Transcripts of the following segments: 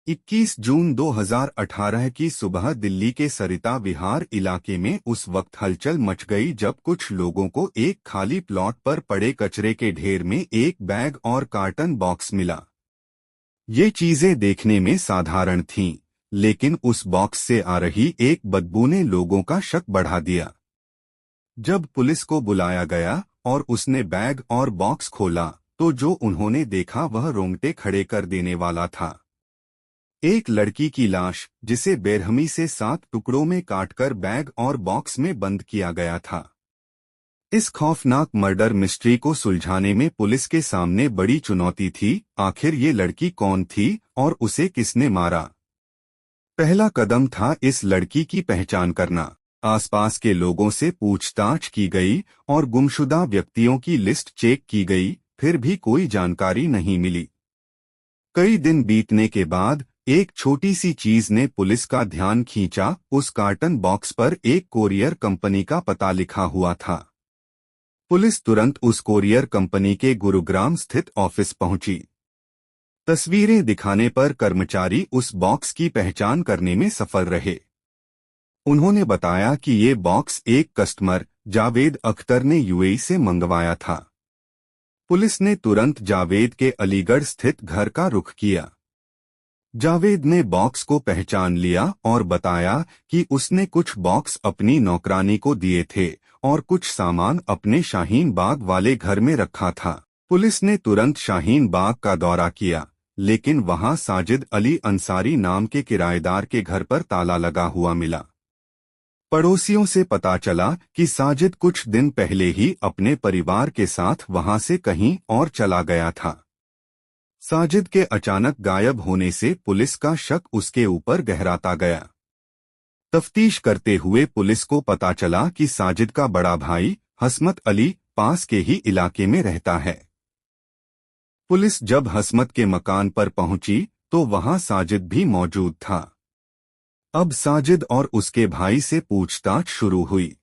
21 जून 2018 की सुबह दिल्ली के सरिता विहार इलाके में उस वक्त हलचल मच गई जब कुछ लोगों को एक खाली प्लॉट पर पड़े कचरे के ढेर में एक बैग और कार्टन बॉक्स मिला। ये चीजें देखने में साधारण थीं, लेकिन उस बॉक्स से आ रही एक बदबू ने लोगों का शक बढ़ा दिया। जब पुलिस को बुलाया गया और उसने बैग और बॉक्स खोला, तो जो उन्होंने देखा वह रोंगटे खड़े कर देने वाला था। एक लड़की की लाश, जिसे बेरहमी से 7 टुकड़ों में काटकर बैग और बॉक्स में बंद किया गया था। इस खौफनाक मर्डर मिस्ट्री को सुलझाने में पुलिस के सामने बड़ी चुनौती थी। आखिर ये लड़की कौन थी और उसे किसने मारा? पहला कदम था इस लड़की की पहचान करना। आसपास के लोगों से पूछताछ की गई और गुमशुदा व्यक्तियों की लिस्ट चेक की गई, फिर भी कोई जानकारी नहीं मिली। कई दिन बीतने के बाद एक छोटी सी चीज ने पुलिस का ध्यान खींचा। उस कार्टन बॉक्स पर एक कोरियर कंपनी का पता लिखा हुआ था। पुलिस तुरंत उस कोरियर कंपनी के गुरुग्राम स्थित ऑफिस पहुंची। तस्वीरें दिखाने पर कर्मचारी उस बॉक्स की पहचान करने में सफल रहे। उन्होंने बताया कि ये बॉक्स एक कस्टमर जावेद अख्तर ने यूएई से मंगवाया था। पुलिस ने तुरंत जावेद के अलीगढ़ स्थित घर का रुख किया। जावेद ने बॉक्स को पहचान लिया और बताया कि उसने कुछ बॉक्स अपनी नौकरानी को दिए थे और कुछ सामान अपने शाहीन बाग वाले घर में रखा था। पुलिस ने तुरंत शाहीन बाग का दौरा किया, लेकिन वहां साजिद अली अंसारी नाम के किराएदार के घर पर ताला लगा हुआ मिला। पड़ोसियों से पता चला कि साजिद कुछ दिन पहले ही अपने परिवार के साथ वहां से कहीं और चला गया था। साजिद के अचानक गायब होने से पुलिस का शक उसके ऊपर गहराता गया। तफ्तीश करते हुए पुलिस को पता चला कि साजिद का बड़ा भाई हसमत अली पास के ही इलाके में रहता है। पुलिस जब हसमत के मकान पर पहुंची तो वहां साजिद भी मौजूद था। अब साजिद और उसके भाई से पूछताछ शुरू हुई।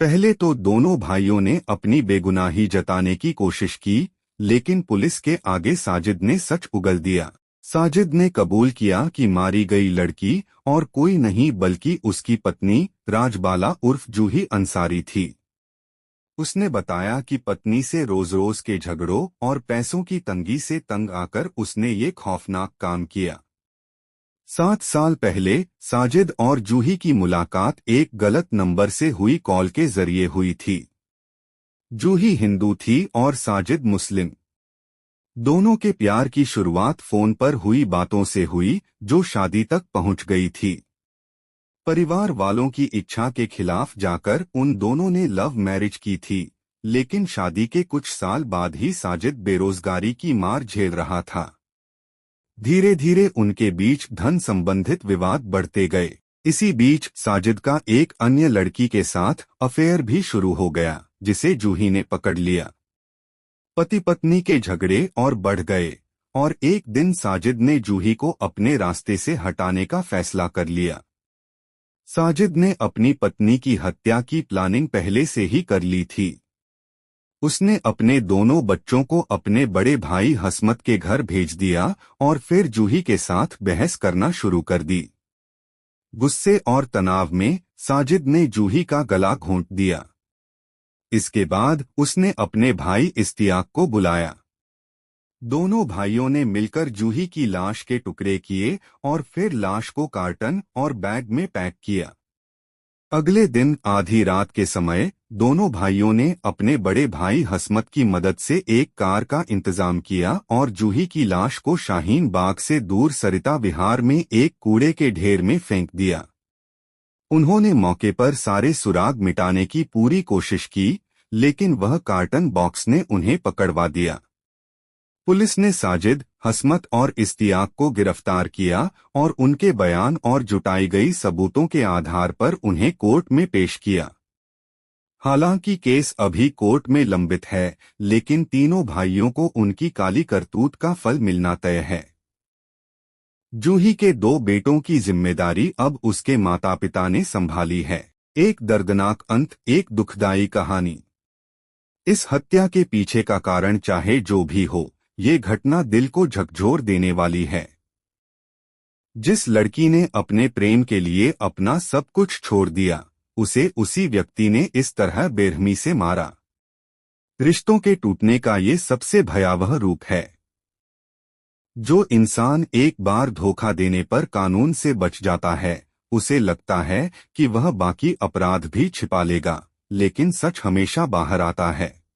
पहले तो दोनों भाइयों ने अपनी बेगुनाही जताने की कोशिश की, लेकिन पुलिस के आगे साजिद ने सच उगल दिया। साजिद ने कबूल किया कि मारी गई लड़की और कोई नहीं बल्कि उसकी पत्नी राजबाला उर्फ जूही अंसारी थी। उसने बताया कि पत्नी से रोज रोज के झगड़ों और पैसों की तंगी से तंग आकर उसने ये खौफनाक काम किया। 7 साल पहले साजिद और जूही की मुलाकात एक गलत नंबर से हुई कॉल के जरिए हुई थी। जूही हिंदू थी और साजिद मुस्लिम। दोनों के प्यार की शुरुआत फोन पर हुई बातों से हुई, जो शादी तक पहुंच गई थी। परिवार वालों की इच्छा के खिलाफ जाकर उन दोनों ने लव मैरिज की थी, लेकिन शादी के कुछ साल बाद ही साजिद बेरोजगारी की मार झेल रहा था। धीरे धीरे उनके बीच धन संबंधित विवाद बढ़ते गए। इसी बीच साजिद का एक अन्य लड़की के साथ अफेयर भी शुरू हो गया, जिसे जूही ने पकड़ लिया। पति पत्नी के झगड़े और बढ़ गए और एक दिन साजिद ने जूही को अपने रास्ते से हटाने का फैसला कर लिया। साजिद ने अपनी पत्नी की हत्या की प्लानिंग पहले से ही कर ली थी। उसने अपने दोनों बच्चों को अपने बड़े भाई हसमत के घर भेज दिया और फिर जूही के साथ बहस करना शुरू कर दी। गुस्से और तनाव में साजिद ने जूही का गला घोंट दिया। इसके बाद उसने अपने भाई इश्तियाक को बुलाया। दोनों भाइयों ने मिलकर जूही की लाश के टुकड़े किए और फिर लाश को कार्टन और बैग में पैक किया। अगले दिन आधी रात के समय दोनों भाइयों ने अपने बड़े भाई हसमत की मदद से एक कार का इंतजाम किया और जूही की लाश को शाहीन बाग से दूर सरिता विहार में एक कूड़े के ढेर में फेंक दिया। उन्होंने मौके पर सारे सुराग मिटाने की पूरी कोशिश की, लेकिन वह कार्टन बॉक्स ने उन्हें पकड़वा दिया। पुलिस ने साजिद, हसमत और इश्तियाक को गिरफ्तार किया और उनके बयान और जुटाई गई सबूतों के आधार पर उन्हें कोर्ट में पेश किया। हालांकि केस अभी कोर्ट में लंबित है, लेकिन तीनों भाइयों को उनकी काली करतूत का फल मिलना तय है। जूही के 2 बेटों की जिम्मेदारी अब उसके माता पिता ने संभाली है। एक दर्दनाक अंत, एक दुखदायी कहानी। इस हत्या के पीछे का कारण चाहे जो भी हो, ये घटना दिल को झकझोर देने वाली है। जिस लड़की ने अपने प्रेम के लिए अपना सब कुछ छोड़ दिया, उसे उसी व्यक्ति ने इस तरह बेरहमी से मारा। रिश्तों के टूटने का ये सबसे भयावह रूप है। जो इंसान एक बार धोखा देने पर कानून से बच जाता है, उसे लगता है कि वह बाकी अपराध भी छिपा लेगा, लेकिन सच हमेशा बाहर आता है।